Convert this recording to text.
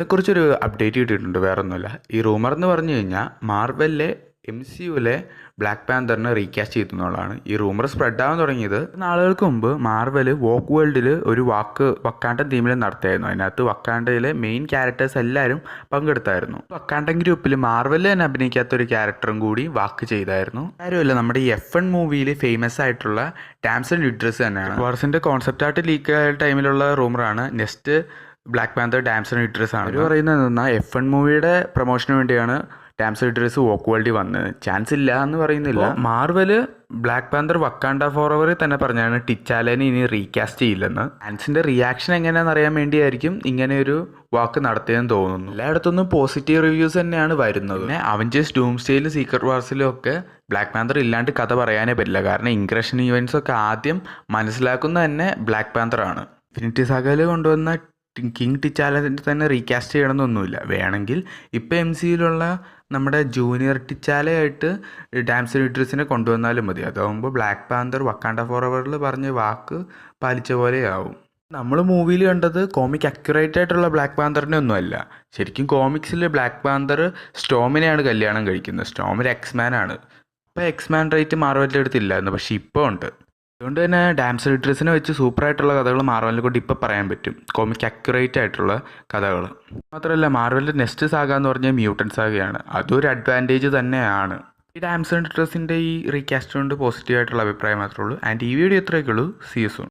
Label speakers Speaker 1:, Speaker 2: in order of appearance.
Speaker 1: ഇതിനെക്കുറിച്ചൊരു update കിട്ടിയിട്ടുണ്ട്, വേറൊന്നുമില്ല. ഈ റൂമർ എന്ന് പറഞ്ഞു കഴിഞ്ഞാൽ മാർവലിലെ MCUവിലെ ബ്ലാക്ക് പാന്തറിനെ റീകാസ്റ്റ് ചെയ്തു എന്നുള്ളതാണ്. ഈ റൂമർ സ്പ്രെഡ് ആവാൻ തുടങ്ങിയത് നാളുകൾക്ക് മുമ്പ് മാർവൽ വോക്ക് വേൾഡിൽ ഒരു വക്കാണ്ടൻ തീമിൽ നടത്തിയായിരുന്നു. അതിനകത്ത് വക്കാണ്ടയിലെ മെയിൻ ക്യാരക്ടേഴ്സ് എല്ലാവരും പങ്കെടുത്തായിരുന്നു. വക്കാണ്ടൻ ഗ്രൂപ്പിൽ മാർവലിൽ തന്നെ അഭിനയിക്കാത്ത ഒരു ക്യാരക്ടറും കൂടി വാക്ക് ചെയ്തായിരുന്നു. കാര്യമല്ല, നമ്മുടെ ഈ F1 മൂവിയിൽ ഫേമസ് ആയിട്ടുള്ള ഡാംസൺ ഇഡ്രിസ് തന്നെയാണ്. വാർസിൻ്റെ കോൺസെപ്റ്റ് ആയിട്ട് ലീക്ക് ആയ ടൈമിലുള്ള റൂമറാണ് next Black Panther damson Idris ആണ്. അവർ പറയുന്നത് എന്നാൽ F1 മൂവിയുടെ പ്രൊമോഷന് വേണ്ടിയാണ് ഡാംസൺ ഇഡ്രിസ് വോക്ക് വേൾഡിൽ വന്നത്. ചാൻസ് ഇല്ല എന്ന് പറയുന്നില്ല. Marvel Black Panther വക്കാണ്ട for ever തന്നെ പറഞ്ഞാണ് ടിച്ചാലേനെ ഇനി റീകാസ്റ്റ് ചെയ്യില്ലെന്ന്. ഫാൻസിന്റെ റിയാക്ഷൻ എങ്ങനെയാണെന്ന് അറിയാൻ വേണ്ടിയായിരിക്കും ഇങ്ങനെ ഒരു വാക്ക് നടത്തിയെന്ന് തോന്നുന്നു. എല്ലായിടത്തുനിന്നും പോസിറ്റീവ് റിവ്യൂസ് തന്നെയാണ് വരുന്നത്. പിന്നെ അവഞ്ചേഴ്സ് ഡൂംസ്ഡേയിലും സീക്രട്ട് വാർസിലും ഒക്കെ ബ്ലാക്ക് പാന്തർ ഇല്ലാണ്ട് കഥ പറയാനേ പറ്റില്ല. കാരണം ഇൻഗ്രഷൻ ഈവൻസ് ഒക്കെ ആദ്യം മനസ്സിലാക്കുന്ന തന്നെ ബ്ലാക്ക് പാന്തർ ആണ്. ഇൻഫിനിറ്റി സാഗയിൽ കൊണ്ടുവന്ന കിങ് ടിച്ചാലിനെ തന്നെ റീകാസ്റ്റ് ചെയ്യണമെന്നൊന്നുമില്ല. വേണമെങ്കിൽ ഇപ്പോൾ MCUവിലുള്ള നമ്മുടെ ജൂനിയർ ടിച്ചാലയായിട്ട് ഡാംസൺ ഇഡ്രിസിനെ കൊണ്ടുവന്നാലും മതി. അതാകുമ്പോൾ ബ്ലാക്ക് പാന്തർ വക്കാണ്ട ഫോർ എവറിൽ പറഞ്ഞ വാക്ക് പാലിച്ച പോലെയാവും. നമ്മൾ മൂവിയിൽ കണ്ടത് കോമിക് അക്യുറേറ്റ് ആയിട്ടുള്ള ബ്ലാക്ക് പാന്തറിനെ ഒന്നുമല്ല. ശരിക്കും കോമിക്സിൽ ബ്ലാക്ക് പാന്തർ സ്റ്റോമിനെയാണ് കല്യാണം കഴിക്കുന്നത്. സ്റ്റോമിൽ എക്സ്മാൻ ആണ്. ഇപ്പോൾ എക്സ്മാൻ റേറ്റ് മാർവലിൻ്റെ അടുത്തില്ലായിരുന്നു, പക്ഷേ ഇപ്പോൾ ഉണ്ട്. അതുകൊണ്ട് തന്നെ ഡാംസൺ ഇഡ്രിസിനെ വെച്ച് സൂപ്പറായിട്ടുള്ള കഥകൾ മാർവലിനെ കൊണ്ട് ഇപ്പോൾ പറയാൻ പറ്റും, കോമിക് അക്യുറേറ്റ് ആയിട്ടുള്ള കഥകൾ. മാത്രമല്ല മാർവലിൻ്റെ നെക്സ്റ്റ് സാഗ എന്ന് പറഞ്ഞാൽ മ്യൂട്ടൻറ്റ് സാഗയാണ്. അതൊരു അഡ്വാൻറ്റേജ് തന്നെയാണ്. ഈ ഡാംസൺ ഇഡ്രിസിൻ്റെ ഈ റീകാസ്റ്റ് കൊണ്ട് പോസിറ്റീവായിട്ടുള്ള അഭിപ്രായം മാത്രമേ ഉള്ളൂ. ആൻഡ് ഈ വീഡിയോ ഇത്രയൊക്കെ ഉള്ളൂ. See you soon.